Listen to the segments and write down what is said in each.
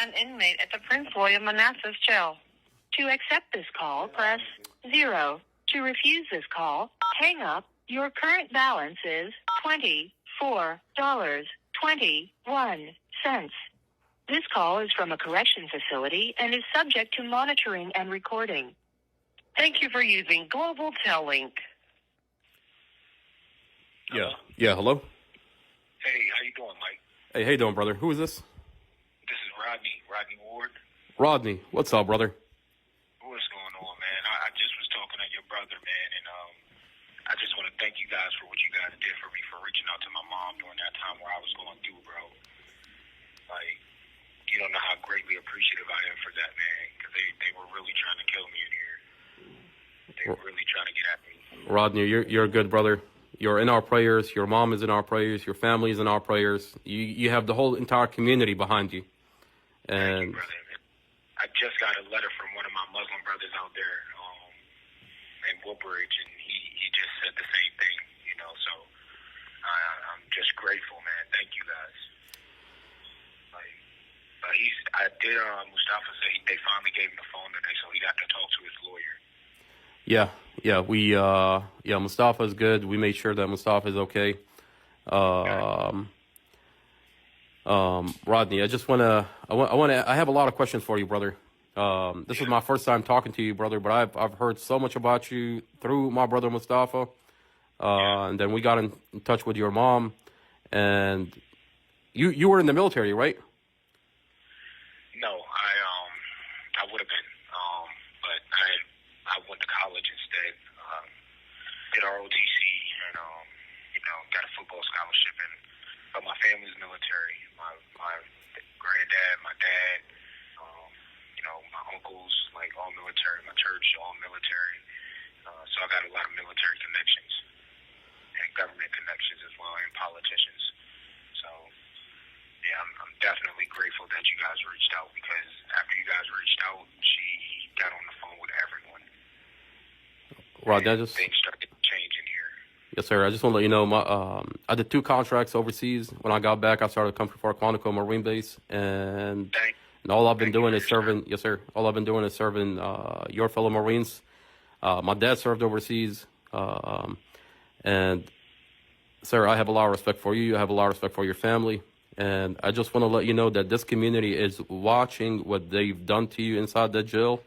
an inmate at the Prince William Manassas Jail. To accept this call, press 0. To refuse this call, hang up. Your current balance is $24.21. This call is from a correction facility and is subject to monitoring and recording. Thank you for using Global Tel-Link. Yeah, hello? Hey, how you doing, Mike? Hey, how you doing, brother? Who is this? This is Rodney Ward. Rodney, what's up, brother? What's going on, man? I just was talking to your brother, man, and I just want to thank you guys for what you guys did for me, for reaching out to my mom during that time where I was going through, bro. Like, you don't know how greatly appreciative I am for that, man, because they were really trying to kill me in here. They were really trying to get at me. Rodney, you're a good brother. You're in our prayers. Your mom is in our prayers. Your family is in our prayers. You have the whole entire community behind you. And thank you, brother. I just got a letter from one of my Muslim brothers out there in Woodbridge, and he just said the same thing, you know, so I'm just grateful, man. Thank you guys. Mustafa said they finally gave him the phone today, so he got to talk to his lawyer. Mustafa's good. We made sure that Mustafa is okay. Rodney, I have a lot of questions for you, brother. This is my first time talking to you, brother, but I've heard so much about you through my brother Mustafa. And then we got in touch with your mom, and you were in the military, right? No, I would have been, but I went to college instead. Did ROTC and got a football scholarship, but my family's military. My granddad, my dad, my uncles, like all military. My church, all military. So I got a lot of military connections and government connections as well, and politicians. So yeah, I'm definitely grateful that you guys reached out, because after you guys reached out, she got on the phone with everyone. Rod, things started changing here. Yes, sir. I just want to let you know, I did 2 contracts overseas. When I got back, I started Country Fort Quantico Marine Base, and all I've been doing is serving. Yes, sir. All I've been doing is serving your fellow Marines. My dad served overseas, and sir, I have a lot of respect for you. I have a lot of respect for your family. And I just want to let you know that this community is watching what they've done to you inside that jail,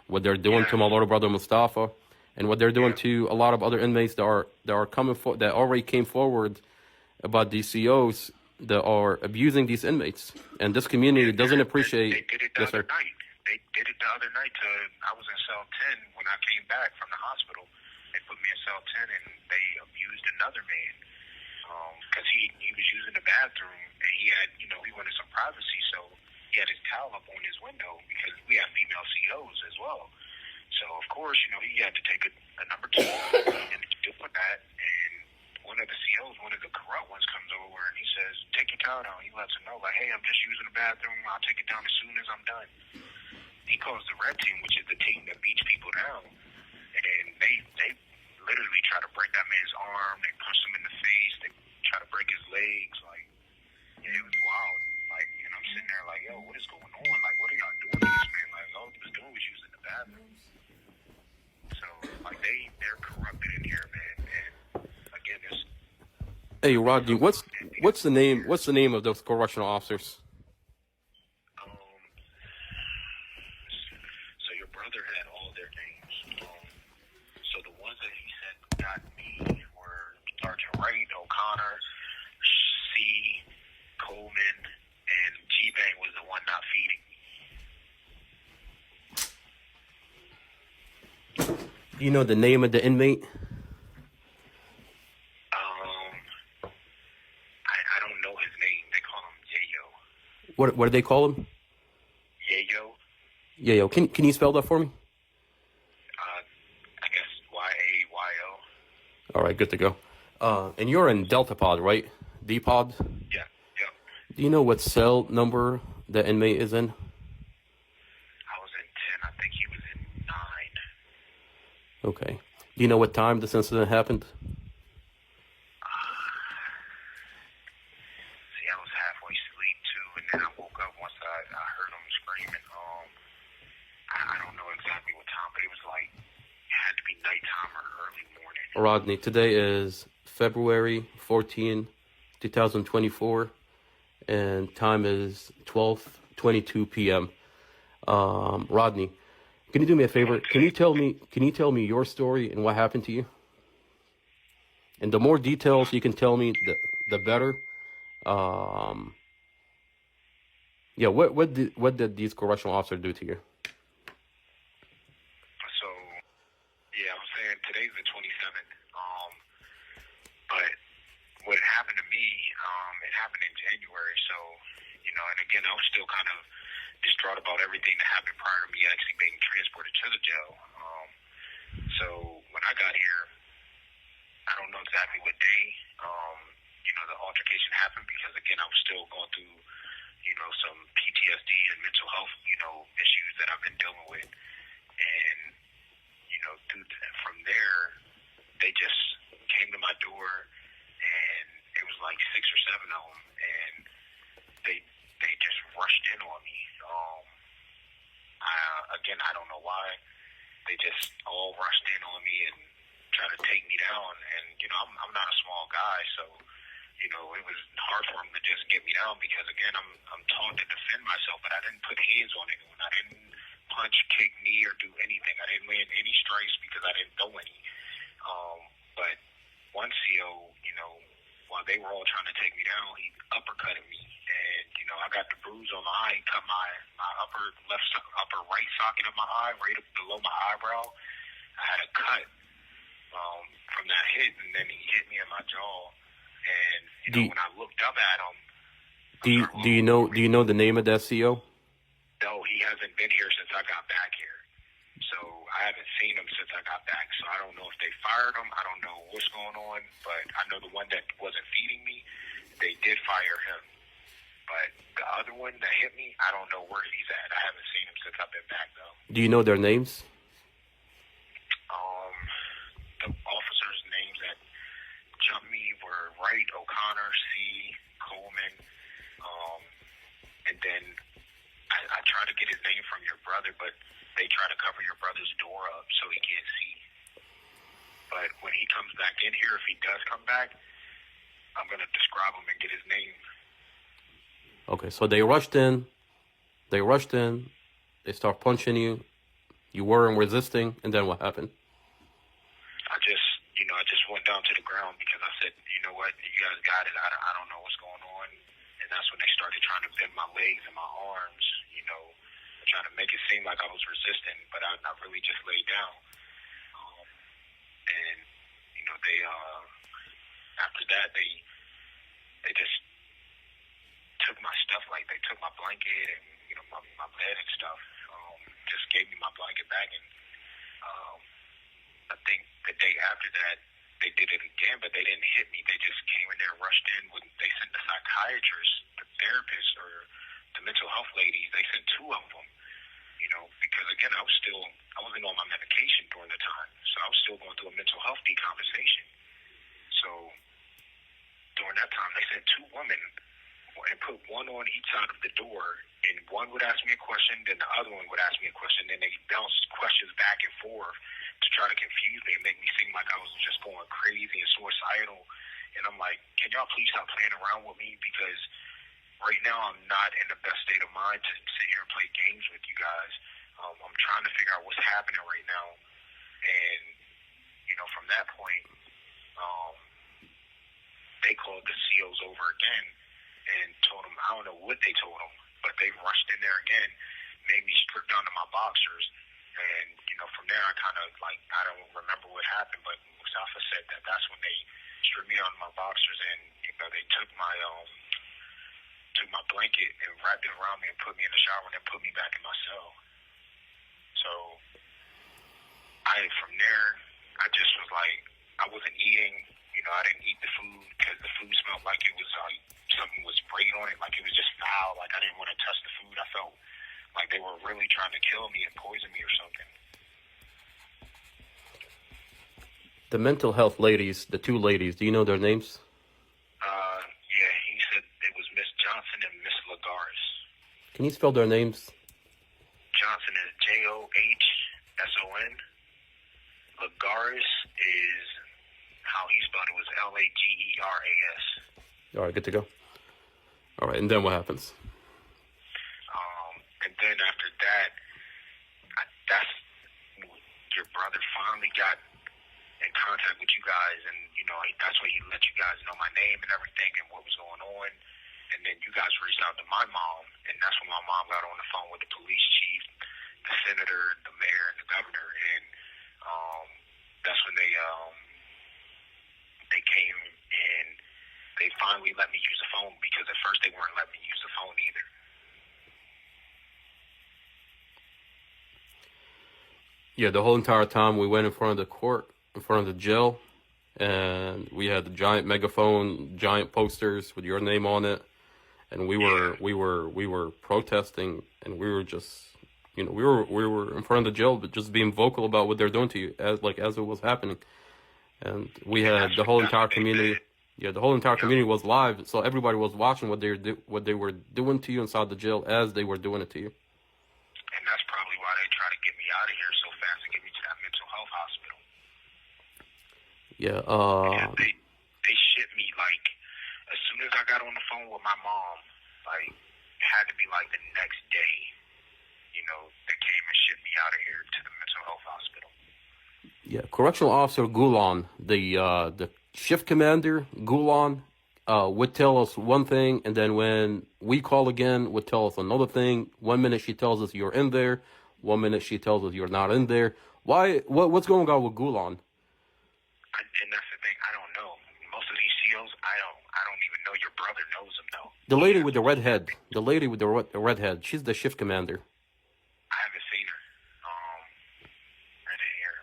what they're doing to my little brother Mustafa, and what they're doing to a lot of other inmates that are coming that already came forward about these COs that are abusing these inmates. And this community doesn't appreciate. They did it the other night. They did it the other night. I was in cell 10 when I came back from the hospital. They put me in cell 10, and they abused another man because he was using the bathroom. And he had, he wanted some privacy, so he had his towel up on his window, because we have female COs as well. So, of course, he had to take a number 2 and doing that. And one of the COs, one of the corrupt ones, comes over and he says, "Take your towel down." He lets him know, like, "Hey, I'm just using the bathroom. I'll take it down as soon as I'm done." He calls the red team, which is the team that beats people down. And they literally try to break that man's arm. They punch him in the face. They try to break his legs. Like, yeah, it was wild. Like, I'm sitting there like, yo, what is going on? Like, what are y'all doing to this man? Like, all he was doing was using the bathroom. So, like, they're corrupted in here, man. And again, it's... Hey, Rodney, what's the name of those correctional officers? So your brother had all their names. So the ones that he said got me were Sergeant Wright, O'Connor, C, Coleman, and G-Bang was the one not feeding me. Do you know the name of the inmate? I don't know his name. They call him Yayo. What do they call him? Yayo. Yayo. Can you spell that for me? I guess Y-A-Y-O. All right, good to go. And you're in Delta Pod, right? D Pod? Yeah. Do you know what cell number the inmate is in? I was in 10. I think he was in 9. Okay. Do you know what time this incident happened? See, I was halfway asleep too, and then I woke up once I heard him Rodney, today is February 14, 2024, and time is 12:22 p.m. Rodney, can you do me a favor? Can you tell me your story and what happened to you? And the more details you can tell me, the better. Um, yeah, what did these correctional officers do to you? So, yeah, I was saying today's the 27th. But what happened to me, it happened in January. So, and again, I was still kind of distraught about everything that happened prior to me actually being transported to the jail. So when I got here, I don't know exactly what day, the altercation happened because again, I was still going through, some PTSD and mental health, issues that I've been dealing with. And, from there, they just came to my door and it was like 6 or 7 of them. And they just rushed in on me. I don't know why. They just all rushed in on me and tried to take me down. And, I'm not a small guy, so, it was hard for them to just get me down because, again, I'm taught to defend myself, but I didn't put hands on anyone. I didn't punch, kick, knee, or do anything. I didn't land any strikes because I didn't know any. But one CO, while they were all trying to take me down, he uppercutted me. And, I got the bruise on my eye, cut my upper right socket of my eye, right up below my eyebrow. I had a cut from that hit, and then he hit me in my jaw. And, when I looked up at him... Do you know the name of that CO? No, he hasn't been here since I got back here. So I haven't seen him since I got back. So I don't know if they fired him. I don't know what's going on. But I know the one that wasn't feeding me, they did fire him. But the other one that hit me, I don't know where he's at. I haven't seen him since I've been back, though. Do you know their names? The officers' names that jumped me were Wright, O'Connor, C, Coleman. And then I tried to get his name from your brother, but they try to cover your brother's door up so he can't see. But when he comes back in here, if he does come back, I'm going to describe him and get his name. Okay, so they rushed in. They start punching you. You weren't resisting, and then what happened? I just went down to the ground because I said, you know what, you guys got it. I don't know what's going on. And that's when they started trying to bend my legs and my arms, trying to make it seem like I was resisting, but I really just laid down. And, they, after that, they just took my stuff, like they took my blanket and, my bed and stuff, just gave me my blanket back. And I think the day after that, they did it again, but they didn't hit me. They just came in there, rushed in. When they sent the psychiatrist, the therapist, or the mental health ladies, they sent 2 of them, because again, I wasn't on my medication during the time, so I was still going through a mental health decompensation. So during that time, they sent 2 women and put one on each side of the door, and one would ask me a question, then the other one would ask me a question, then they bounced questions back and forth to try to confuse me and make me seem like I was just going crazy and suicidal. And I'm like, can y'all please stop playing around with me? Because right now I'm not in the best state of mind to sit here and play games with you guys. I'm trying to figure out what's happening right now. And, from that point, they called the COs over again and told them, I don't know what they told them, but they rushed in there again, made me strip down to my boxers. And, from there I kind of, I don't remember what happened, but Mustafa said that's when they stripped me down to my boxers and, they took my blanket and wrapped it around me and put me in the shower and then put me back in my cell. So from there, I just was like, I wasn't eating, I didn't eat the food because the food smelled like it was like something was sprayed on it, like it was just foul, like I didn't want to touch the food. I felt like they were really trying to kill me and poison me or something. The mental health ladies, the 2 ladies, do you know their names? Yeah, he said it was Miss Johnson and Miss Lagares. Can you spell their names? Johnson is Johson. Lagares is how he spelled it was Lageras. All right, good to go. All right, and then what happens? And then after that, that's your brother finally got in contact with you guys, and that's when he let you guys know my name and everything and what was going on. And then you guys reached out to my mom, and that's when my mom got on the phone with the police chief, the senator, the mayor, and the governor, and that's when they came and they finally let me use the phone, because at first they weren't letting me use the phone either. Yeah, the whole entire time we went in front of the court, in front of the jail, and we had the giant megaphone, giant posters with your name on it, and we were protesting, and we were just, we were in front of the jail, but just being vocal about what they're doing to you as it was happening, and we had the whole entire community. Yeah, the whole entire community was live, so everybody was watching what they were doing to you inside the jail as they were doing it to you. And that's probably why they try to get me out of here so fast and get me to that mental health hospital. Yeah. They shipped me, like, as soon as I got on the phone with my mom, like, it had to be like the next day, they came and shipped me out of here to the mental health hospital. Yeah, Correctional Officer Gulan, the shift commander, Gulan, would tell us one thing, and then when we call again, would tell us another thing. 1 minute she tells us you're in there, 1 minute she tells us you're not in there. Why? What's going on with Gulan? And that's the thing, I don't know. Most of these COs, I don't even know. Your brother knows them, though. The lady with the red head. The lady with the red head. She's the shift commander. I haven't seen her. Right here.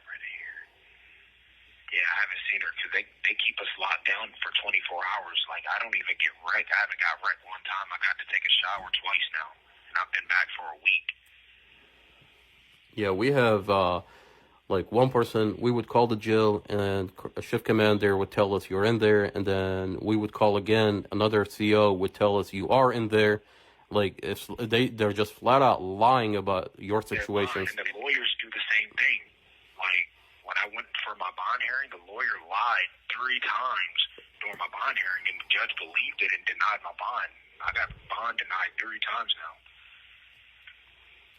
Yeah, I haven't seen her, because they keep us locked down for 24 hours. Like, I don't even get wrecked. I haven't got wrecked one time. I got to take a shower twice now, and I've been back for a week. Yeah, we have, like, one person, we would call the jail, and a shift commander would tell us you're in there, and then we would call again, another CO would tell us you are in there. Like, if they're just flat out lying about your situations. And the lawyers do the same thing. Like, when I went for my bond hearing, the lawyer lied 3 times during my bond hearing, and the judge believed it and denied my bond. I got bond denied 3 times now.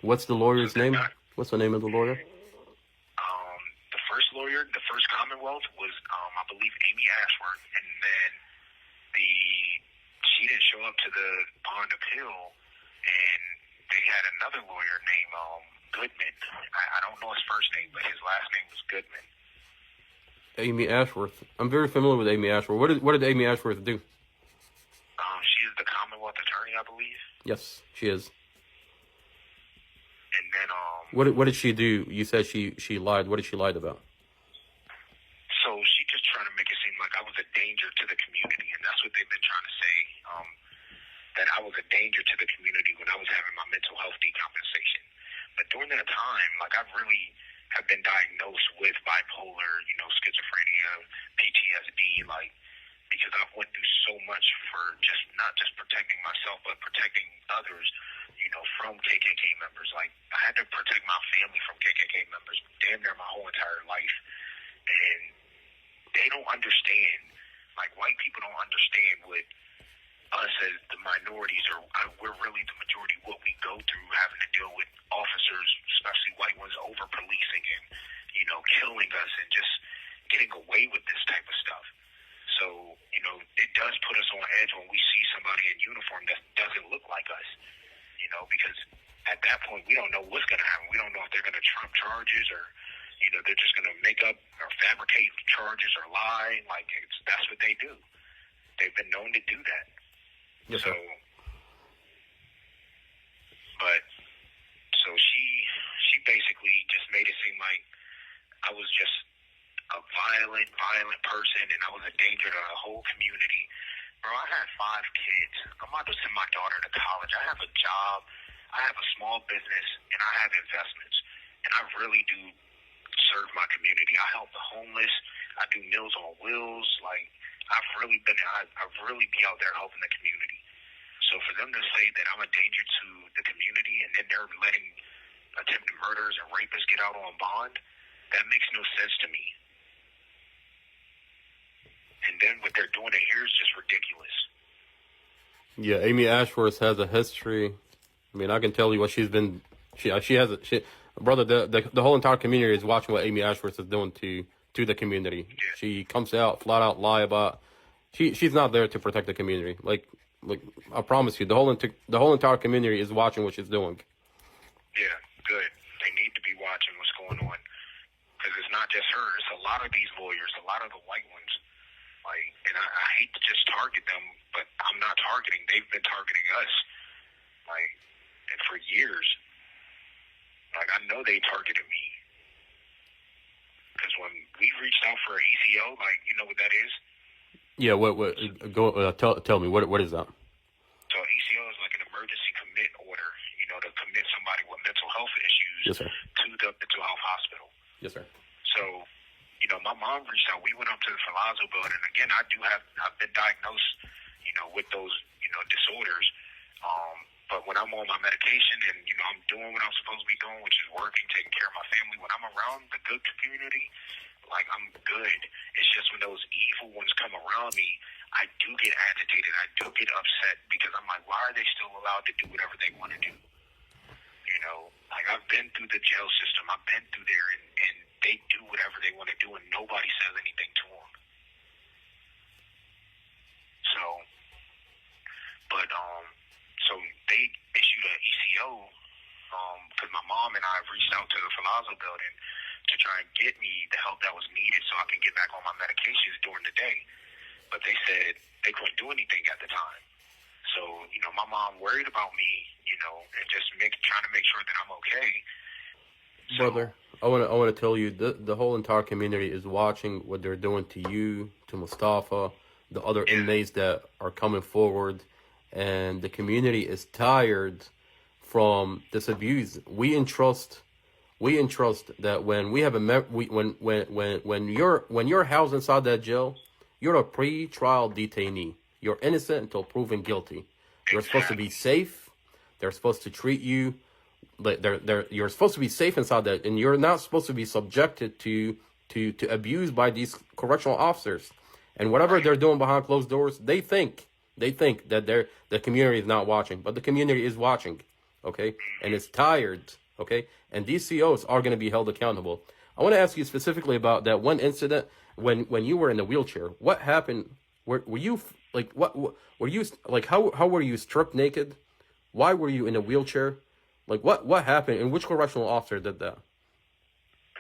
What's the lawyer's name? What's the name of the lawyer? The first lawyer, the first Commonwealth, was, I believe, Amy Ashworth, and then she didn't show up to the bond appeal, and they had another lawyer named Goodman. I don't know his first name, but his last name was Goodman. Amy Ashworth. I'm very familiar with Amy Ashworth. What did Amy Ashworth do? She is the Commonwealth attorney, I believe. Yes, she is. And then what did she do? You said she lied. What did she lie about? So she just trying to make it seem like I was a danger to the community, and that's what they've been trying to say. That I was a danger to the community when I was having my mental health decompensation. But during that time, like, I really have been diagnosed with bipolar, schizophrenia, PTSD, like, because I've went through so much for not just protecting myself, but protecting others, from KKK members. Like, I had to protect my family from KKK members damn near my whole entire life. And they don't understand, like, white people don't understand what us as the minorities, or we're really the majority, what we go through having to deal with officers, especially white ones, over policing and, killing us and just getting away with this type of stuff. So, it does put us on edge when we see somebody in uniform that doesn't look like us, because at that point we don't know what's going to happen. We don't know if they're going to trump charges, or, they're just going to make up or fabricate charges or lie. Like, that's what they do. They've been known to do that. Yes, so, sir. So she basically just made it seem like I was just a violent person, and I was a danger to the whole community. Bro, I had 5 kids. I'm about to send my daughter to college. I have a job. I have a small business, and I have investments. And I really do serve my community. I help the homeless. I do Meals on Wheels. Like, I've really be out there helping the community. So for them to say that I'm a danger to the community, and then they're letting attempted murderers and rapists get out on bond, that makes no sense to me. then what they're doing here is just ridiculous. Yeah, Amy Ashworth has a history. I mean, I can tell you what she's been. She has a brother. The whole entire community is watching what Amy Ashworth is doing to the community. Yeah. She comes out flat out lie about. She's not there to protect the community. Like I promise you, the whole entire community is watching what she's doing. Yeah, good. They need to be watching what's going on, because it's not just her. It's a lot of these lawyers, a lot of the white ones. Like, and I hate to just target them, but I'm not targeting. They've been targeting us, like, and for years. Like, I know they targeted me, because when we reached out for an ECO, like, you know what that is? Yeah. What? Go. Tell me. What is that? So ECO is like an emergency commit order, you know, to commit somebody with mental health issues Yes, sir. to the mental health hospital. Yes, sir. So, you know, my mom reached out. We went up to the Palazzo building. Again, I've been diagnosed, you know, with those, you know, disorders. But when I'm on my medication and, you know, I'm doing what I'm supposed to be doing, which is working, taking care of my family, when I'm around the good community, like, I'm good. It's just when those evil ones come around me, I do get agitated. I do get upset, because I'm like, why are they still allowed to do whatever they want to do? You know, like, I've been through the jail system. I've been through there, and they do whatever they want to do, and nobody says anything to them. So they issued an ECO, because my mom and I have reached out to the Palazzo building to try and get me the help that was needed so I can get back on my medications during the day. But they said they couldn't do anything at the time. So, you know, my mom worried about me, you know, and just trying to make sure that I'm okay. So, Brother, I want to tell you, the whole entire community is watching what they're doing to you, to Mustafa, the other inmates that are coming forward, and the community is tired from this abuse. We entrust that when we have when you're housed inside that jail, you're a pre-trial detainee. You're innocent until proven guilty. You're supposed to be safe. They're supposed to treat you. You're supposed to be safe inside that, and you're not supposed to be subjected to abuse by these correctional officers. And whatever they're doing behind closed doors, they think that the community is not watching, but the community is watching, okay? And it's tired, okay? And these COs are going to be held accountable. I want to ask you specifically about that one incident when you were in the wheelchair. What happened? Were you like what were you like? How were you stripped naked? Why were you in a wheelchair? Like, what happened, and which correctional officer did that?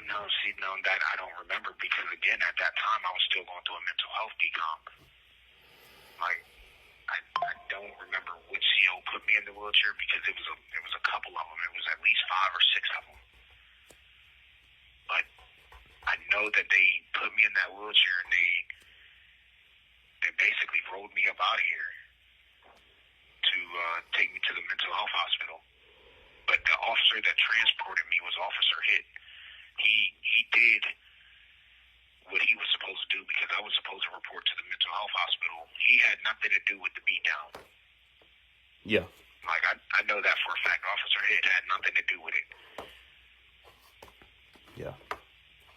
No, that I don't remember, because, again, at that time, I was still going through a mental health decomp. Like, I don't remember which CO put me in the wheelchair, because it was a couple of them. It was at least 5 or 6 of them. But I know that they put me in that wheelchair, and they basically rolled me up out of here to take me to the mental health hospital. But the officer that transported me was Officer Hitt. He did what he was supposed to do, because I was supposed to report to the mental health hospital. He had nothing to do with the beatdown. Yeah. Like, I know that for a fact. Officer Hitt had nothing to do with it. Yeah.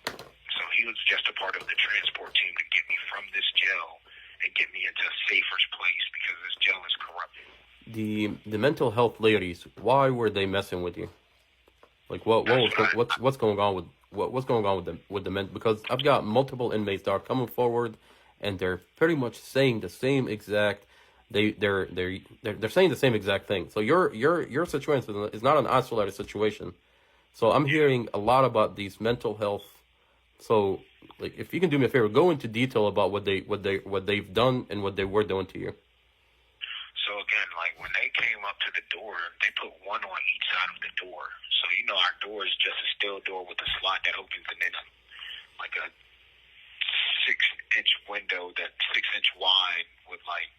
So he was just a part of the transport team to get me from this jail and get me into a safer place, because this jail is corrupted. The mental health ladies, why were they messing with you? Like, what's going on with the men? Because I've got multiple inmates that are coming forward, and they're pretty much saying the same exact. They're saying the same exact thing. So your situation is not an isolated situation. So I'm hearing a lot about these mental health. So, like, if you can do me a favor, go into detail about what they've done and what they were doing to you. So again, like, when they came up to the door, they put one on each side of the door. So, you know, our door is just a steel door with a slot that opens, and then like a 6-inch window that's 6-inch wide with, like,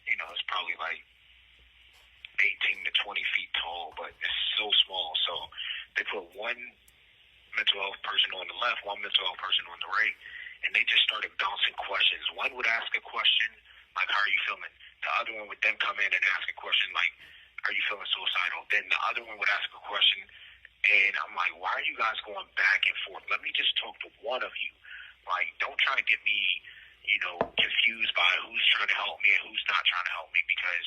you know, it's probably like 18 to 20 feet tall, but it's so small. So they put one mental health person on the left, one mental health person on the right, and they just started bouncing questions. One would ask a question, like, how are you feeling? The other one would then come in and ask a question, like, are you feeling suicidal? Then the other one would ask a question, and I'm like, why are you guys going back and forth? Let me just talk to one of you. Like, don't try to get me, confused by who's trying to help me and who's not trying to help me, because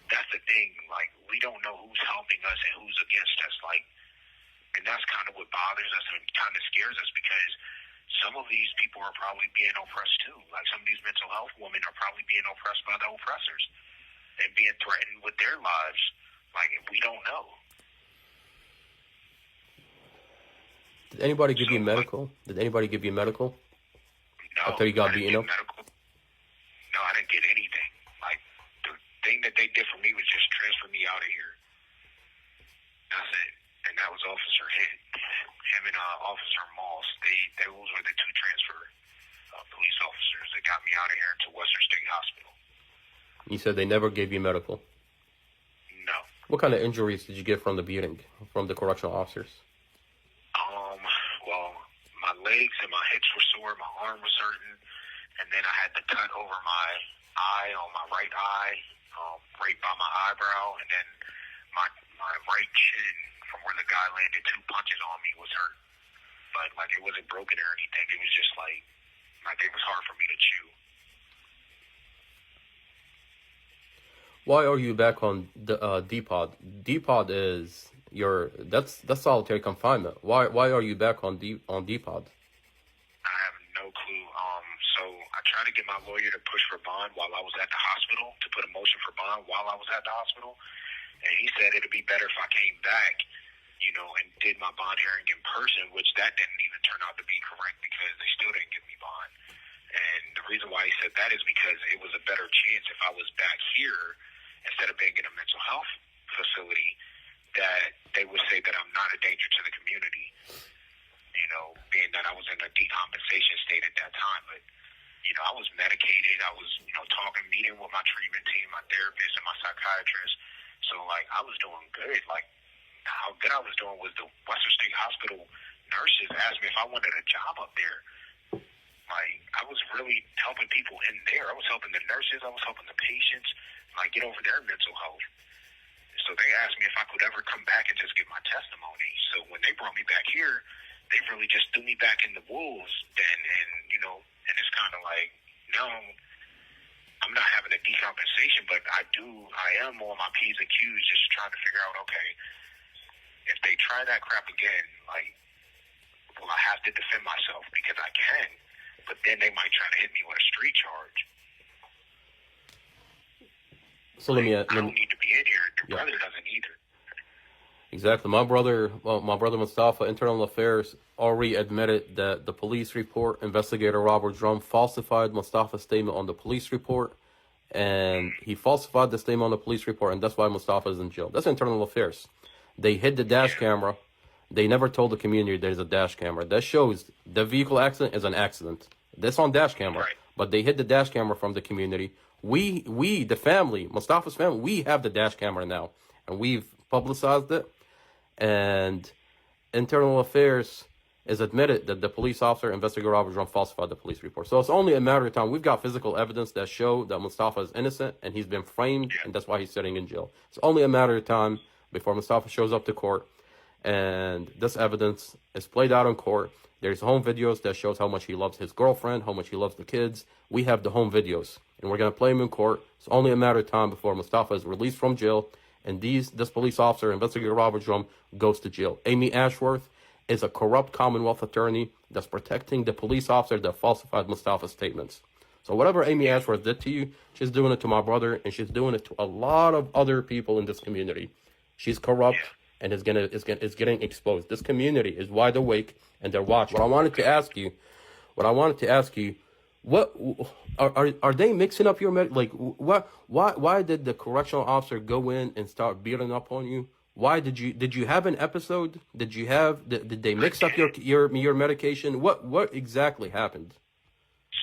that's the thing. Like, we don't know who's helping us and who's against us. Like, and that's kind of what bothers us and kind of scares us, because some of these people are probably being oppressed too. Like, some of these mental health women are probably being oppressed by the oppressors and being threatened with their lives. Like, we don't know. Did anybody give you medical? Did anybody give you medical? No, After you got I didn't beaten get up? medical. No, I didn't get anything. Like, the thing that they did for me was just transfer me out of here. That's it. And that was Officer him and Officer Moss. Those were the two transfer police officers that got me out of here to Western State Hospital. You said they never gave you medical. No. What kind of injuries did you get from the beating, from the correctional officers? Well, my legs and my hips were sore, my arm was hurting, and then I had the cut over my eye, on my right eye, right by my eyebrow, and then my right chin, from where the guy landed 2 punches on me, was hurt. But, like, it wasn't broken or anything. It was just, like it was hard for me to chew. Why are you back on the D-Pod? D-Pod is that's solitary confinement. Why are you back on D-Pod? I have no clue. So I tried to get my lawyer to push for bond while I was at the hospital, to put a motion for bond while I was at the hospital. And he said it'd be better if I came back, and did my bond hearing in person, which that didn't even turn out to be correct, because they still didn't give me bond. And the reason why he said that is because it was a better chance if I was back here instead of being in a mental health facility, that they would say that I'm not a danger to the community, being that I was in a decompensation state at that time. But, I was medicated. I was, meeting with my treatment team, my therapist, and my psychiatrist. So, like, I was doing good. Like, how good I was doing was the Western State Hospital nurses asked me if I wanted a job up there. Like, I was really helping people in there. I was helping the nurses. I was helping the patients, like, get over their mental health. So they asked me if I could ever come back and just give my testimony. So when they brought me back here, they really just threw me back in the wolves then. And, and it's kind of like, no, I'm not having a decompensation, but I am on my P's and Q's, just trying to figure out, okay, if they try that crap again, like, well, I have to defend myself because I can, but then they might try to hit me with a street charge. So let me. I don't need to be in here. Your brother doesn't either. Exactly. My brother Mustafa, Internal Affairs, already admitted that the police report, investigator Robert Drum falsified Mustafa's statement on the police report, and he falsified the statement on the police report, and that's why Mustafa is in jail. That's Internal Affairs. They hid the dash camera. They never told the community there's a dash camera. That shows the vehicle accident is an accident. That's on dash camera. Right. But they hid the dash camera from the community. We, the family, Mustafa's family, we have the dash camera now, and we've publicized it. And Internal Affairs is admitted that the police officer, investigator Robert Drum, falsified the police report. So it's only a matter of time. We've got physical evidence that show that Mustafa is innocent, and he's been framed, and that's why he's sitting in jail. It's only a matter of time before Mustafa shows up to court, and this evidence is played out in court. There's home videos that shows how much he loves his girlfriend, how much he loves the kids. We have the home videos, and we're going to play them in court. It's only a matter of time before Mustafa is released from jail, and this police officer, investigator Robert Drum, goes to jail. Amy Ashworth is a corrupt Commonwealth attorney that's protecting the police officer that falsified Mustafa's statements. So whatever Amy Ashworth did to you, she's doing it to my brother, and she's doing it to a lot of other people in this community. She's corrupt, and is getting exposed. This community is wide awake, and they're watching. What I wanted to ask you, what are they mixing up your why did the correctional officer go in and start beating up on you? Why did you have an episode? Did they mix up your medication? What exactly happened?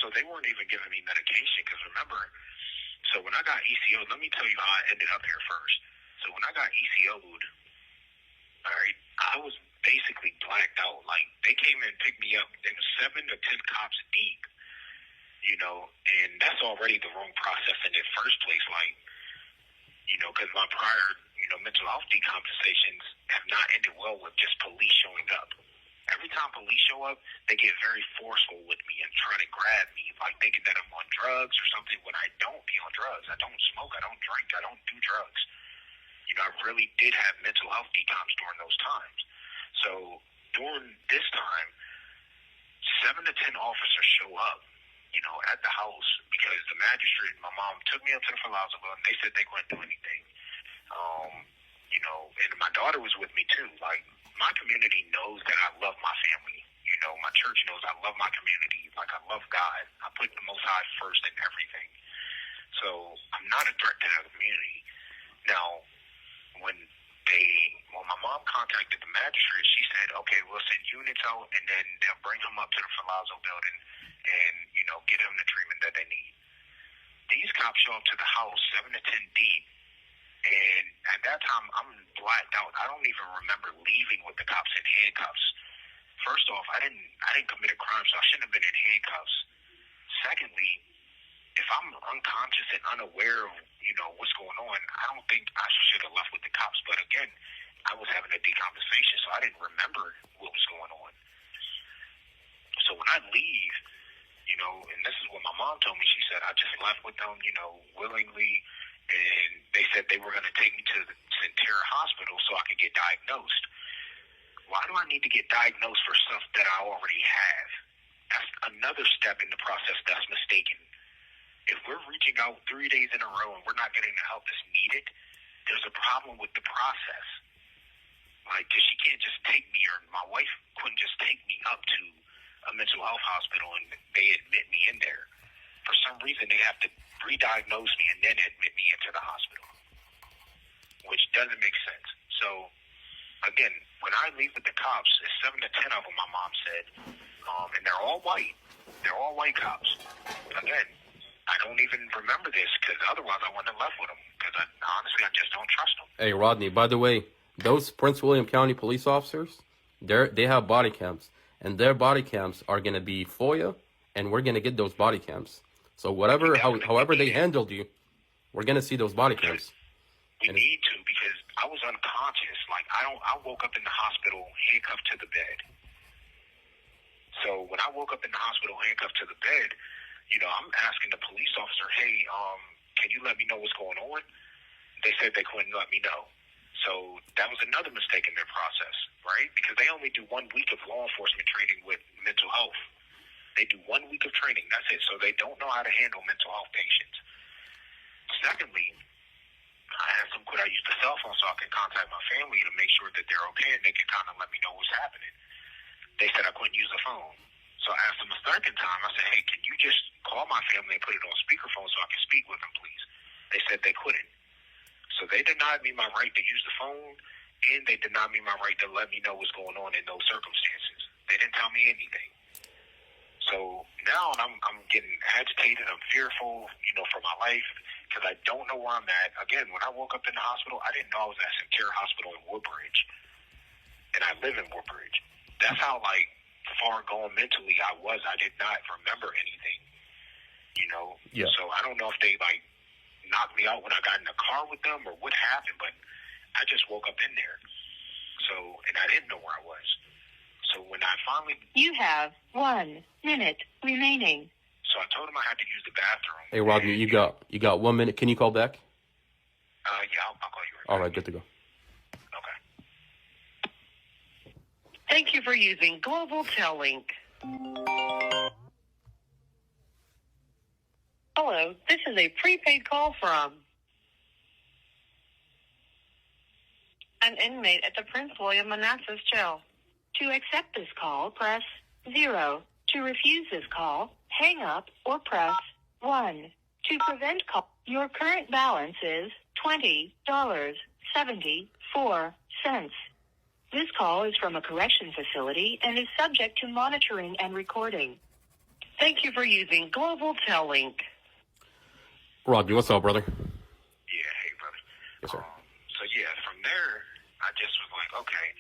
So they weren't even giving me medication, because remember, so when I got ECO'd, let me tell you how I ended up here first. So when I got ECO'd, all right, I was basically blacked out. Like, they came and picked me up. There was 7 to 10 cops deep, and that's already the wrong process in the first place. Like, because my prior, mental health decompensations have not ended well with just police showing up every time police show up, they get very forceful with me and try to grab me, like thinking that I'm on drugs or something when I don't be on drugs. I don't smoke, I don't drink, I don't do drugs. You know, I really did have mental health detox during those times. So during this time, 7 to 10 officers show up, you know, at the house because the magistrate, my mom took me up to the Palazzo and they said they couldn't do anything. You know, and my daughter was with me too. Like, my community knows that I love my family. You know, my church knows I love my community. Like, I love God. I put the Most High first in everything. So I'm not a threat to the community. Now, when my mom contacted the magistrate, she said, okay, we'll send units out and then they'll bring him up to the Palazzo building and, you know, get him the treatment that they need. These cops show up to the house 7 to 10 deep. And at that time, I'm blacked out. I don't even remember leaving with the cops in handcuffs. First off, I didn't commit a crime, so I shouldn't have been in handcuffs. Secondly, if I'm unconscious and unaware of, you know, what's going on, I don't think I should have left with the cops. But again, I was having a decompensation, so I didn't remember what was going on. So when I leave, you know, and this is what my mom told me, she said, I just left with them, you know, willingly. And they said they were going to take me to the Centera Hospital so I could get diagnosed. Why do I need to get diagnosed for stuff that I already have? That's another step in the process that's mistaken. If we're reaching out 3 days in a row and we're not getting the help that's needed, there's a problem with the process. Like, 'cause she can't just take me, or my wife couldn't just take me up to a mental health hospital and they admit me in there. For some reason, they have to re-diagnose me and then admit me into the hospital, which doesn't make sense. So, again, when I leave with the cops, it's 7 to 10 of them, my mom said, and they're all white. They're all white cops. Again, I don't even remember this because otherwise I wouldn't have left with them because honestly, I just don't trust them. Hey, Rodney, by the way, those Prince William County police officers, they have body cams, and their body cams are going to be FOIA, and we're going to get those body cams. So however they handled you, we're going to see those body cams. We need to, because I was unconscious. Like, I woke up in the hospital handcuffed to the bed. So when I woke up in the hospital handcuffed to the bed, you know, I'm asking the police officer, hey, can you let me know what's going on? They said they couldn't let me know. So that was another mistake in their process, right? Because they only do 1 week of law enforcement training with mental health. They do 1 week of training, that's it. So they don't know how to handle mental health patients. Secondly, I asked them, could I use the cell phone so I can contact my family to make sure that they're okay and they can kind of let me know what's happening? They said I couldn't use the phone. So I asked them a second time. I said, hey, can you just call my family and put it on speakerphone so I can speak with them, please? They said they couldn't. So they denied me my right to use the phone, and they denied me my right to let me know what's going on in those circumstances. They didn't tell me anything. So now I'm getting agitated. I'm fearful, you know, for my life because I don't know where I'm at. Again, when I woke up in the hospital, I didn't know I was at Centera Hospital in Woodbridge, and I live in Woodbridge. That's how, like, far gone mentally I was. I did not remember anything, you know. Yeah. So I don't know if they, like, knocked me out when I got in the car with them or what happened, but I just woke up in there. So, and I didn't know where I was. So when I finally... You have 1 minute remaining. So I told him I had to use the bathroom. Hey, Rodney, you got 1 minute. Can you call back? Yeah, I'll call you right All back. right, good to go. Okay. Thank you for using Global Tellink. Hello, this is a prepaid call from an inmate at the Prince William Manassas Jail. To accept this call, press 0. To refuse this call, hang up or press 1. To prevent call, your current balance is $20.74. This call is from a correction facility and is subject to monitoring and recording. Thank you for using Global Tellink. Rodney, what's up, brother? Yeah, hey, brother. Yes, sir. So, yeah, from there, I just was like, okay.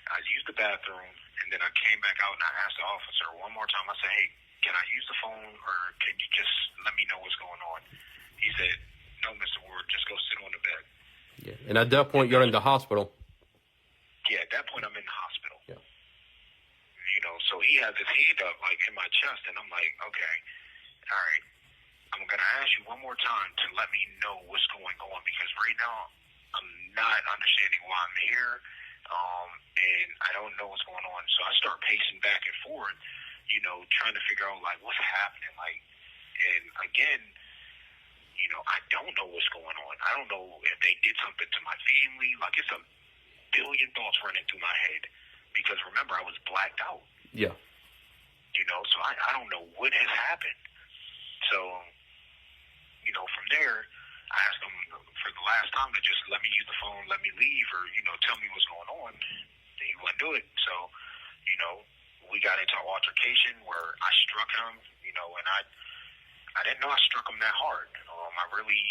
I used the bathroom, and then I came back out, and I asked the officer one more time. I said, hey, can I use the phone, or can you just let me know what's going on? He said, no, Mr. Ward, just go sit on the bed. Yeah. And at that point, you're in the hospital. Yeah, at that point, I'm in the hospital. Yeah. you know, so he has his hand up, like, in my chest, and I'm like, okay, all right, I'm going to ask you one more time to let me know what's going on, because right now I'm not understanding why I'm here, and I don't know what's going on. So I start pacing back and forth, you know, trying to figure out, like, what's happening, like, and again, you know, I don't know what's going on. I don't know if they did something to my family. Like, it's a billion thoughts running through my head, because remember, I was blacked out. Yeah. You know, so I don't know what has happened. So, you know, from there, I asked them for the last time to just let me use the phone, let me leave, or, you know, tell me what's going on. And he wouldn't do it. So, you know, we got into an altercation where I struck him, you know, and I didn't know I struck him that hard. I really,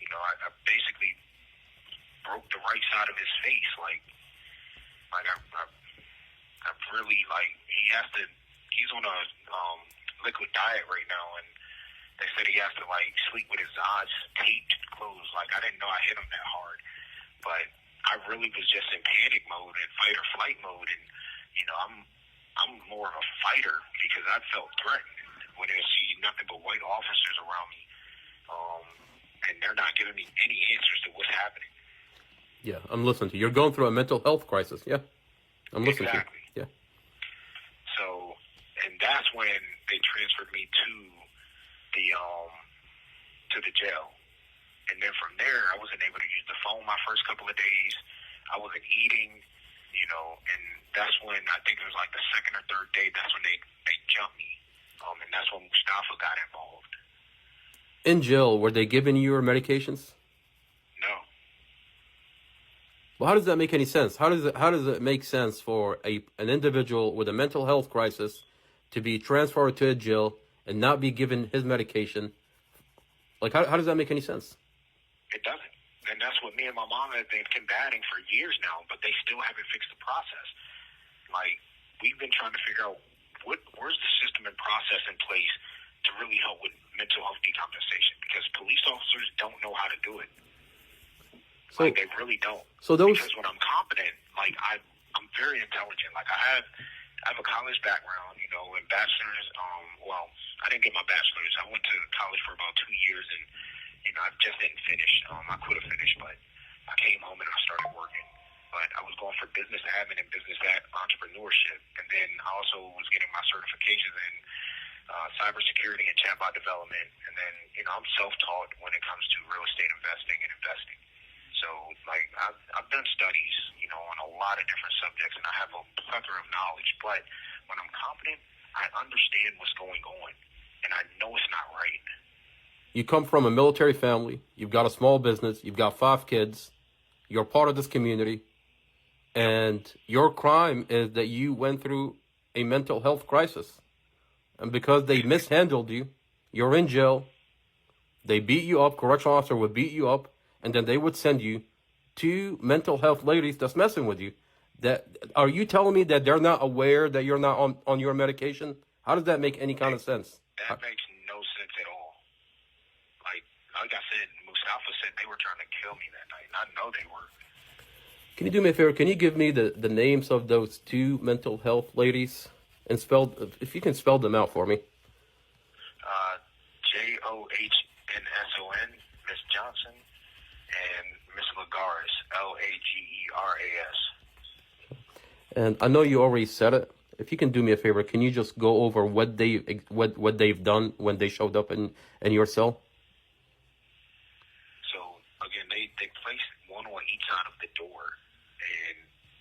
you know, I basically broke the right side of his face. Like I really, like, he's on a liquid diet right now, and they said he has to, like, sleep with his eyes taped closed. Like, I didn't know I hit him that hard, but I really was just in panic mode and fight or flight mode, and, you know, I'm more of a fighter because I felt threatened when I see nothing but white officers around me, and they're not giving me any answers to what's happening. Yeah, I'm listening to you. You're going through a mental health crisis. Yeah, I'm listening Exactly. to you. Yeah. So, and that's when they transferred me to the jail. And then from there, I wasn't able to use the phone my first couple of days. I wasn't eating, you know, and that's when, I think it was like the second or third day, that's when they jumped me. And that's when Mustafa got involved. In jail, were they giving you your medications? No. Well, how does that make any sense? How does it make sense for an individual with a mental health crisis to be transferred to a jail and not be given his medication? Like, how does that make any sense? It doesn't. And that's what me and my mom have been combating for years now, but they still haven't fixed the process. Like, we've been trying to figure out where's the system and process in place to really help with mental health decompensation, because police officers don't know how to do it. So, like, they really don't. So those, because when I'm competent, like, I'm very intelligent. Like, I have a college background, you know, and bachelor's. Well, I didn't get my bachelor's. I went to college for about 2 years, and, you know, I just didn't finish. I could have finished, but I came home and I started working. But I was going for business admin and business entrepreneurship, and then I also was getting my certifications in cybersecurity and chatbot development. And then, you know, I'm self-taught when it comes to real estate investing and investing. So, like, I've done studies, you know, on a lot of different subjects, and I have a plethora of knowledge. But when I'm competent, I understand what's going on, and I know it's not right. You come from a military family. You've got a small business. You've got 5 kids. You're part of this community. And your crime is that you went through a mental health crisis. And because they mishandled you, you're in jail. They beat you up. Correctional officer would beat you up. And then they would send you to mental health ladies that's messing with you. Are you telling me that they're not aware that you're not on your medication? How does that make any kind of sense? That makes no sense at all. Like I said, Mustafa said they were trying to kill me that night. I know they were. Can you do me a favor? Can you give me the names of those 2 mental health ladies and if you can spell them out for me? Johnsson, Miss Johnson, and Miss Lagares, Lageras. And I know you already said it. If you can do me a favor, can you just go over what they've done when they showed up in your cell? So again, they placed one on each side of the door, and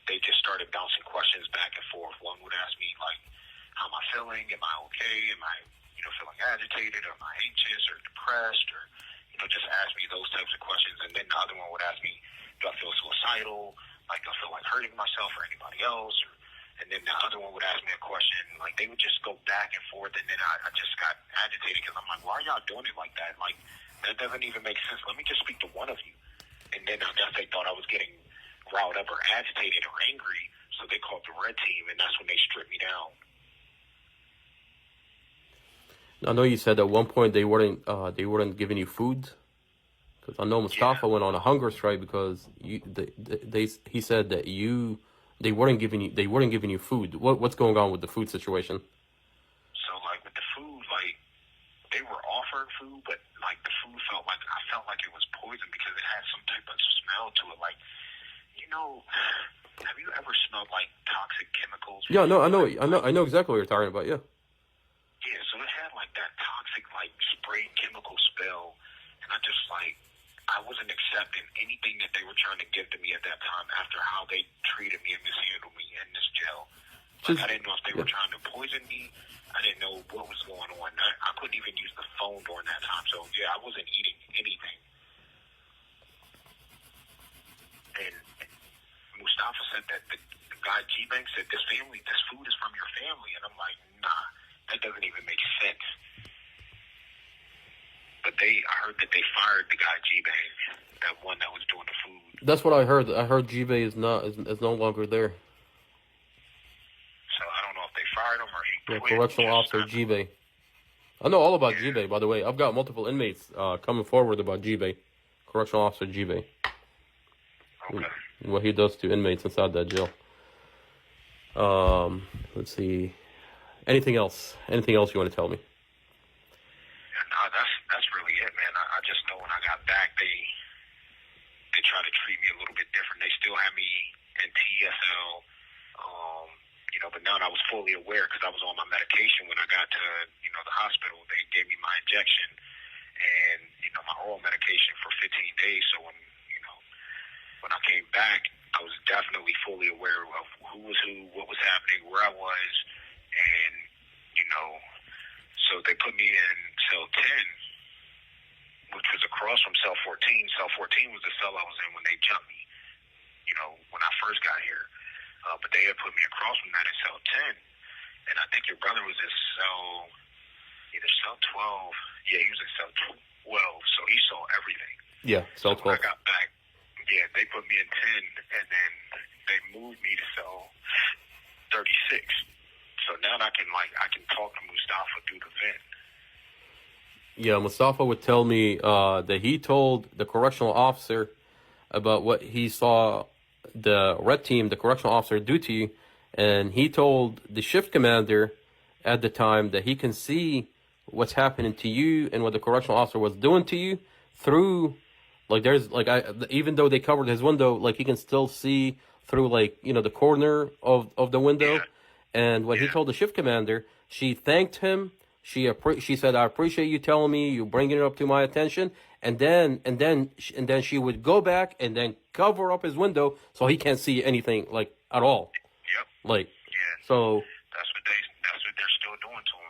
they just started bouncing questions back and forth. One would ask me, like, how am I feeling? Am I okay? Am I, you know, feeling agitated? Or am I anxious or depressed? Or, you know, just ask me those types of questions. And then the other one would ask me, do I feel suicidal? Like, do I feel like hurting myself or anybody else? And then the other one would ask me a question. Like, they would just go back and forth. And then I just got agitated because I'm like, why are y'all doing it like that? Like, that doesn't even make sense. Let me just speak to one of you. And then I guess they thought I was getting riled up or agitated or angry. So they called the red team, and that's when they stripped me down. I know you said at one point they weren't giving you food, because I know Mustafa went on a hunger strike because he said that you They weren't giving you food. What's going on with the food situation? So like with the food, like they were offering food, but like the food I felt like it was poison because it had some type of smell to it. Like, you know, have you ever smelled like toxic chemicals? Yeah, no, I know exactly what you're talking about. Yeah. Yeah, so it had like that toxic, like sprayed chemical smell, and I wasn't accepting anything that they were trying to give to me at that time after how they treated me and mishandled me in this jail. Like, I didn't know if they were trying to poison me. I didn't know what was going on. I couldn't even use the phone during that time. So, yeah, I wasn't eating anything. And Mustafa said that the guy G-Bank said, this food is from your family. And I'm like, nah, that doesn't even make sense. But I heard that they fired the guy G-Bank, that one that was doing the food. That's what I heard. I heard G-Bay is no longer there. So I don't know if they fired him or he quit. Correctional officer G-Bay. I know all about G-Bay, by the way. I've got multiple inmates coming forward about G-Bay. Correctional officer G-Bay. Okay. And what he does to inmates inside that jail. Let's see. Anything else? Anything else you want to tell me? No, that's really it, man. I just know when I got back, they tried to treat me a little bit different. They still had me in TSL, but now I was fully aware because I was on my medication when I got to, the hospital. They gave me my injection and, my oral medication for 15 days. So when I came back, I was definitely fully aware of who was who, what was happening, where I was, and, so they put me in cell 10, which was across from cell 14. Cell 14 was the cell I was in when they jumped me, when I first got here. But they had put me across from that in cell 10. And I think your brother was in either cell 12. Yeah, he was in cell 12, so he saw everything. Yeah, cell 12. So when I got back, they put me in 10, and then they moved me to cell 36. So now I can talk to Mustafa through the vent. Yeah, Mustafa would tell me that he told the correctional officer about what he saw the red team, the correctional officer, do to you, and he told the shift commander at the time that he can see what's happening to you and what the correctional officer was doing to you through, even though they covered his window, like he can still see through the corner of the window. Yeah. And when he told the shift commander, she thanked him. She said, "I appreciate you telling me, you bringing it up to my attention." And then she would go back and then cover up his window so he can't see anything at all. Yep. So that's what they're still doing to him.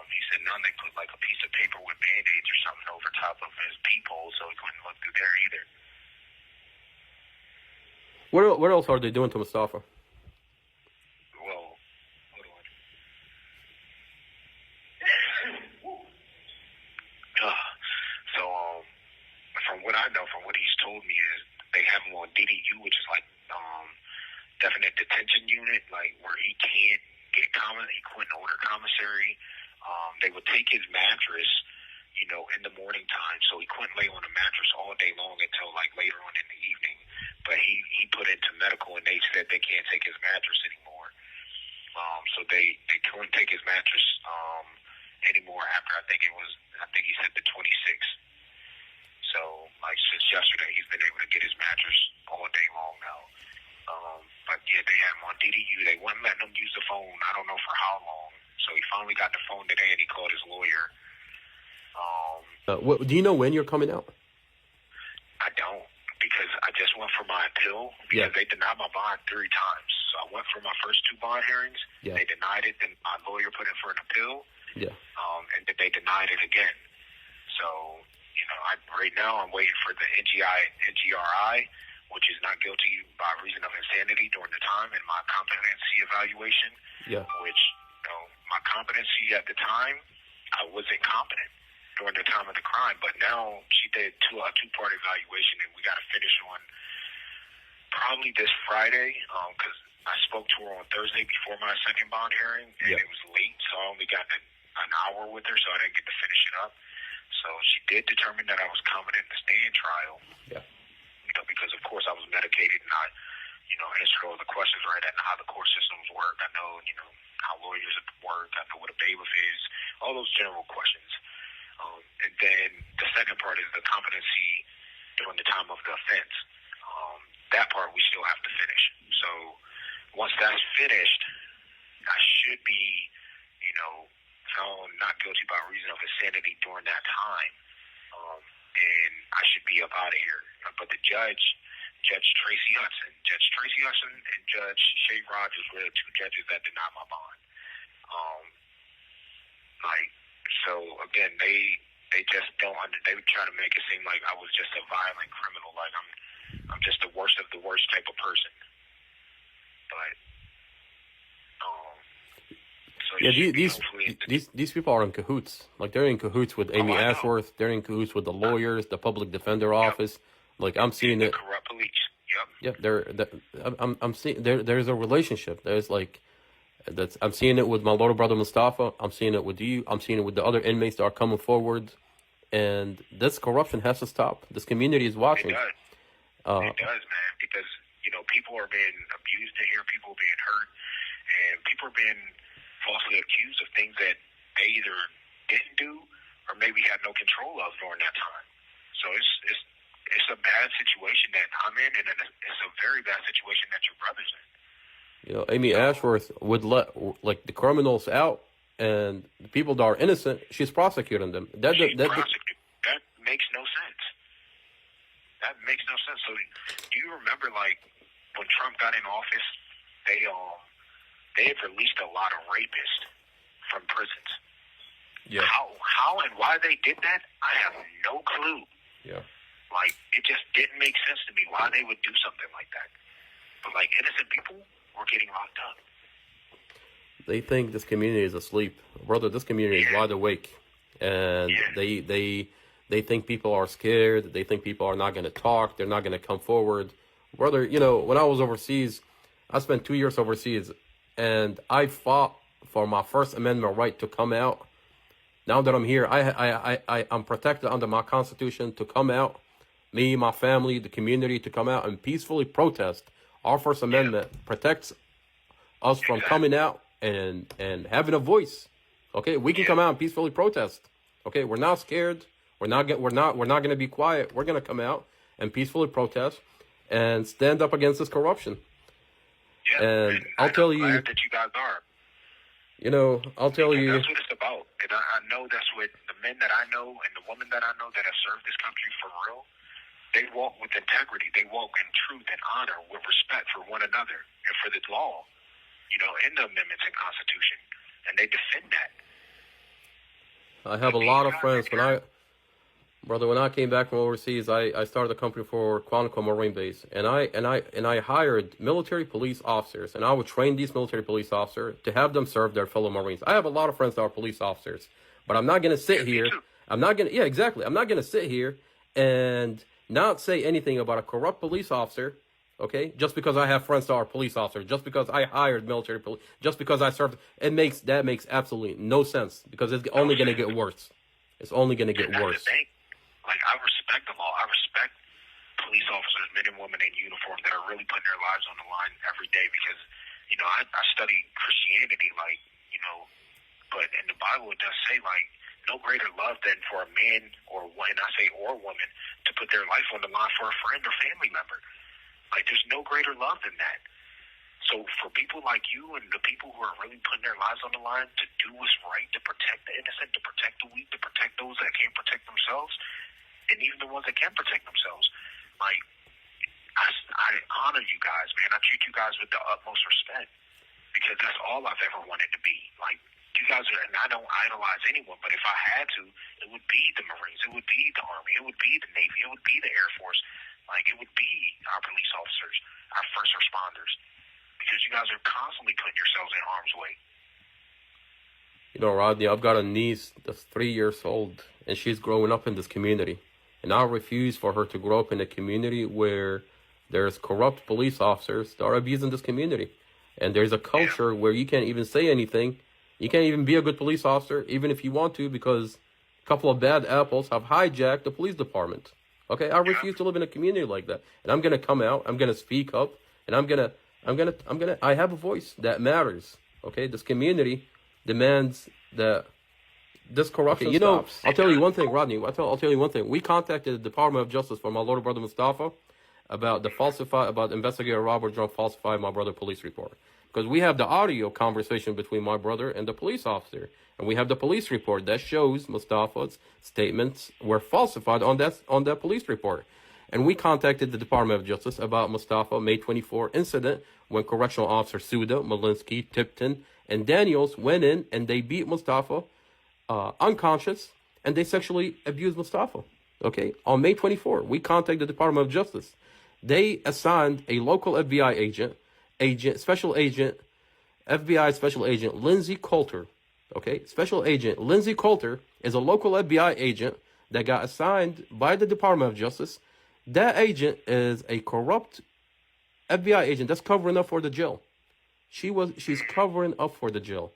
He said now they put a piece of paper with Band-Aids or something over top of his peephole so he couldn't look through there either. What else are they doing to Mustafa? From what I know, from what he's told me, is they have him on DDU, which is definite detention unit, where he can't get he couldn't order commissary. They would take his mattress, in the morning time, so he couldn't lay on a mattress all day long until later on in the evening. But he put into medical, and they said they can't take his mattress anymore. So they couldn't take his mattress anymore after I think he said the 26th. So, since yesterday, he's been able to get his mattress all day long now. But, yeah, they had him on DDU. They wouldn't let him use the phone. I don't know for how long. So he finally got the phone today, and he called his lawyer. Do you know when you're coming out? I don't, because I just went for my appeal, because they denied my bond 3 times. So I went for my first 2 bond hearings. Yeah. They denied it. Then my lawyer put in for an appeal. Yeah. And then they denied it again. So... right now I'm waiting for the NGRI, which is not guilty by reason of insanity during the time, and my competency evaluation. Yeah. Which, my competency at the time, I wasn't competent during the time of the crime, but now she did a 2-part evaluation, and we got to finish on probably this Friday, because I spoke to her on Thursday before my second bond hearing, and it was late, so I only got an hour with her, so I didn't get to finish it up. So she did determine that I was competent to stand trial. Yeah. Because of course I was medicated and I, answered all the questions right. I know how the court systems work. I know, how lawyers work. I know what a bailiff is. All those general questions. And then the second part is the competency during the time of the offense. That part we still have to finish. So once that's finished, I should be, found not guilty by reason of insanity during that time. And I should be up out of here. But the Judge Tracy Hudson and Judge Shay Rogers were the two judges that denied my bond. So again, they just don't they would try to make it seem like I was just a violent criminal, like I'm just the worst of the worst type of person. But so yeah, these people are in cahoots. Like they're in cahoots with Amy Ashworth. They're in cahoots with the lawyers, the public defender office. Like I'm seeing it. Corrupt police. Yep. Yeah, I'm seeing there's a relationship. There's like I'm seeing it with my little brother Mustafa. I'm seeing it with you. I'm seeing it with the other inmates that are coming forward. And this corruption has to stop. This community is watching. It does, man, because people are being abused in here. People are being hurt, and people are being falsely accused of things that they either didn't do or maybe had no control of during that time. So it's a bad situation that I'm in, and it's a very bad situation that your brother's in. Amy Ashworth would let the criminals out, and the people that are innocent, she's prosecuting them. That makes no sense. That makes no sense. So, do you remember, when Trump got in office, they had released a lot of rapists from prisons. Yeah. How and why they did that, I have no clue. Yeah. It just didn't make sense to me why they would do something like that. But innocent people were getting locked up. They think this community is asleep. Brother, this community is wide awake. And they think people are scared. They think people are not going to talk. They're not going to come forward. Brother, when I was overseas, I spent 2 years overseas, and I fought for my First Amendment right to come out. Now that I'm here, I'm protected under my Constitution to come out. Me, my family, the community to come out and peacefully protest. Our First Amendment protects us from coming out and having a voice. Okay, we can come out and peacefully protest. Okay, we're not scared. We're not going to be quiet. We're going to come out and peacefully protest and stand up against this corruption. Yeah, and I'll tell you that you guys are. I'll tell you. That's what it's about. And I know that's what the men that I know and the women that I know that have served this country for real, they walk with integrity. They walk in truth and honor with respect for one another and for the law, in the amendments and Constitution. And they defend that. I have a lot of friends. When I came back from overseas, I started a company for Quantico Marine Base, and I hired military police officers, and I would train these military police officers to have them serve their fellow Marines. I have a lot of friends that are police officers, but I'm not going to sit here. I'm not going to sit here and not say anything about a corrupt police officer, okay? Just because I have friends that are police officers, just because I hired military police, just because I served, that makes absolutely no sense, because it's only going to get worse. It's only going to get worse. I respect the law. I respect police officers, men and women in uniform that are really putting their lives on the line every day because, I study Christianity, but in the Bible it does say, no greater love than for a man or woman to put their life on the line for a friend or family member. There's no greater love than that. So for people like you and the people who are really putting their lives on the line to do what's right, to protect the innocent, to protect the weak, to protect those that can't protect themselves, and even the ones that can protect themselves, I honor you guys, man. I treat you guys with the utmost respect because that's all I've ever wanted to be. You guys are, and I don't idolize anyone, but if I had to, it would be the Marines, it would be the Army, it would be the Navy, it would be the Air Force. It would be our police officers, our first responders, because you guys are constantly putting yourselves in harm's way. Rodney, I've got a niece that's 3 years old, and she's growing up in this community. And I refuse for her to grow up in a community where there's corrupt police officers that are abusing this community. And there's a culture where you can't even say anything. You can't even be a good police officer, even if you want to, because a couple of bad apples have hijacked the police department. Okay, I refuse to live in a community like that. And I'm going to come out, I'm going to speak up, and I have a voice that matters. Okay, this community demands that this corruption. You know, stops. I'll tell you one thing, Rodney. I'll tell you one thing. We contacted the Department of Justice for my little brother Mustafa about investigator Robert John falsified my brother police report, because we have the audio conversation between my brother and the police officer, and we have the police report that shows Mustafa's statements were falsified on that police report. And we contacted the Department of Justice about Mustafa May 24 incident when correctional officer Suda, Malinsky, Tipton, and Daniels went in and they beat Mustafa unconscious, and they sexually abused Mustafa. Okay, on May 24, we contacted the Department of Justice. They assigned a local FBI special agent Lindsay Coulter. Okay, special agent Lindsay Coulter is a local FBI agent that got assigned by the Department of Justice. That agent is a corrupt FBI agent that's covering up for the jail. She's covering up for the jail.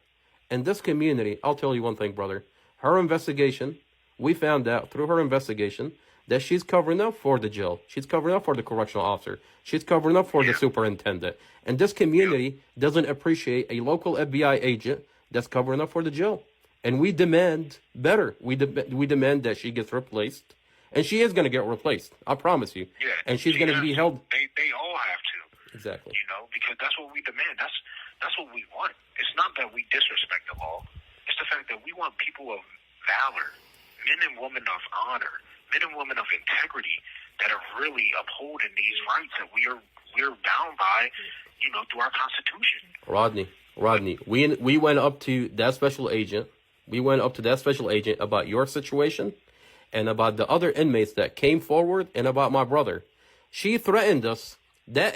And this community, I'll tell you one thing, brother. Her investigation, we found out through her investigation that she's covering up for the jail. She's covering up for the correctional officer. She's covering up for the superintendent. And this community doesn't appreciate a local FBI agent that's covering up for the jail. And we demand better. We demand that she gets replaced. And she is going to get replaced. I promise you. Yeah. And she's going to be held. They all have to. Exactly. You know, because that's what we demand. That's what we want. It's not that we disrespect the law. It's the fact that we want people of valor, men and women of honor, men and women of integrity that are really upholding these rights that we're bound by, you know, through our Constitution. Rodney, we went up to that special agent. We went up to that special agent about your situation and about the other inmates that came forward and about my brother. She threatened us. That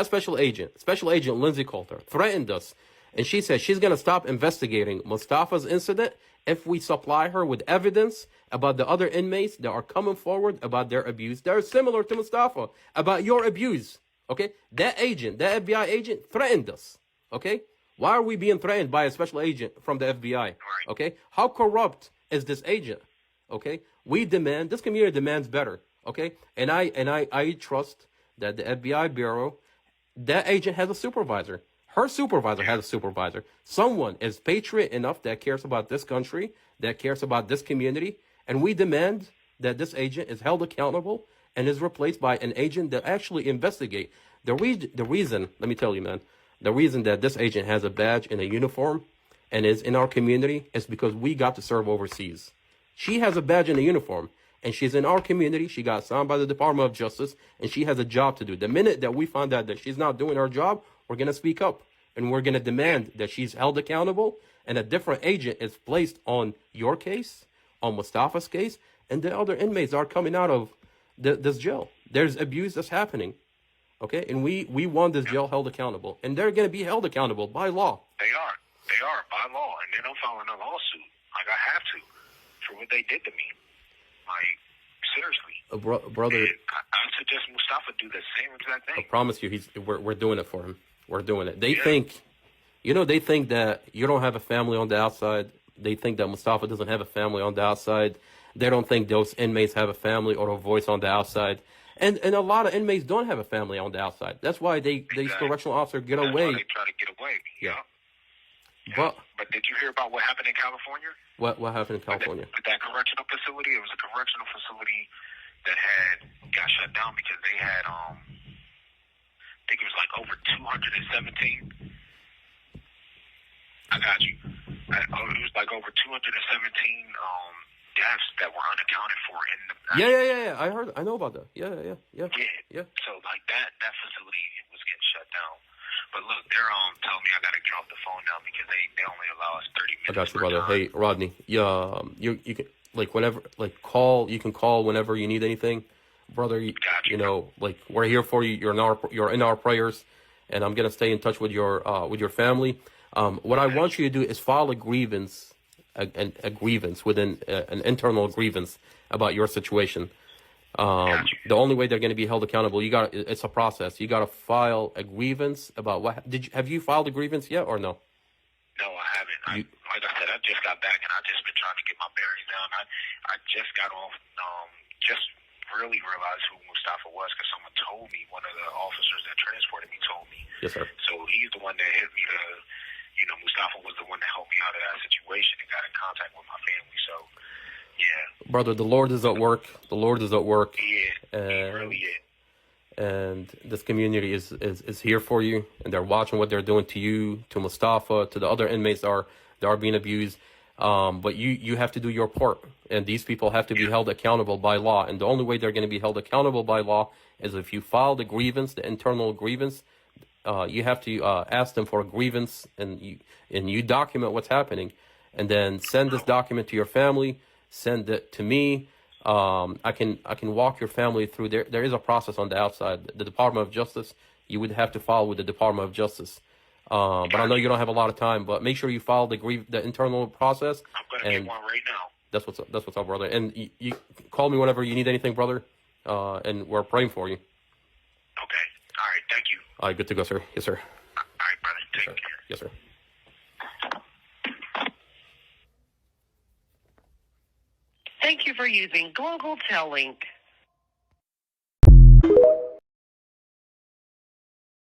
special agent Lindsay Coulter threatened us. And she said she's going to stop investigating Mustafa's incident if we supply her with evidence about the other inmates that are coming forward about their abuse. They're similar to Mustafa about your abuse. Okay? That FBI agent threatened us. Okay? Why are we being threatened by a special agent from the FBI? Okay? How corrupt is this agent? Okay? This community demands better. Okay? And I trust that the FBI bureau, that agent has a supervisor. Her supervisor has a supervisor. Someone is patriot enough that cares about this country, that cares about this community, and we demand that this agent is held accountable and is replaced by an agent that actually investigate. The reason, let me tell you, man, the reason that this agent has a badge and a uniform and is in our community is because we got to serve overseas. She has a badge and a uniform, and she's in our community. She got signed by the Department of Justice, and she has a job to do. The minute that we find out that she's not doing her job, we're going to speak up, and we're going to demand that she's held accountable, and a different agent is placed on your case, on Mustafa's case, and the other inmates are coming out of this jail. There's abuse that's happening, okay? And we want this jail held accountable, and they're going to be held accountable by law. They are by law, and then I'm filing a lawsuit. Like, I have to, for what they did to me. Like, seriously. Brother, I suggest Mustafa do the same exact thing. I promise you, we're doing it for him. We're doing it. They think that you don't have a family on the outside. They think that Mustafa doesn't have a family on the outside. They don't think those inmates have a family or a voice on the outside. And a lot of inmates don't have a family on the outside. That's why these correctional officers get away. That's why they try to get away. Yeah. But did you hear about what happened in California? What happened in California? With that correctional facility, it was a correctional facility that got shut down because they had I think it was like over 217. I got you. It was like over 217 deaths that were unaccounted for in the. Yeah. I know about that. Yeah. So like that facility was getting shut down. But look, they're telling me I gotta get off the phone now because they only allow us 30 minutes. I got you, brother. Time. Hey, Rodney. You can call. You can call whenever you need anything, brother. You know, like, we're here for you. You're in our prayers, and I'm gonna stay in touch with your family. What I want you to do is file a grievance, a grievance within an internal grievance about your situation. The only way they're going to be held accountable, it's a process. You got to file a grievance about have you filed a grievance yet or no? No, I haven't. Like I said, I just got back and I just been trying to get my bearings down. I just got off, just really realize who Mustafa was because someone told me. One of the officers that transported me told me. Yes, sir. So he's the one that hit me to, Mustafa was the one that helped me out of that situation and got in contact with my family. So, yeah. Brother, the Lord is at work. The Lord is at work. Yeah, he really is. And this community is here for you, and they're watching what they're doing to you, to Mustafa, to the other inmates that are being abused. But you have to do your part, and these people have to be held accountable by law. And the only way they're going to be held accountable by law is if you file the grievance, the internal grievance. You have to ask them for a grievance, and you document what's happening, and then send this document to your family. Send it to me. I can walk your family through there. There is a process on the outside. The Department of Justice, you would have to file with the Department of Justice. But I know you don't have a lot of time. But make sure you follow the internal process. I'm gonna get one right now. That's what's up, brother. And you call me whenever you need anything, brother. And we're praying for you. Okay. All right. Thank you. All right. Good to go, sir. Yes, sir. All right, brother. Take care. Yes, sir. Thank you for using Global Tel Link.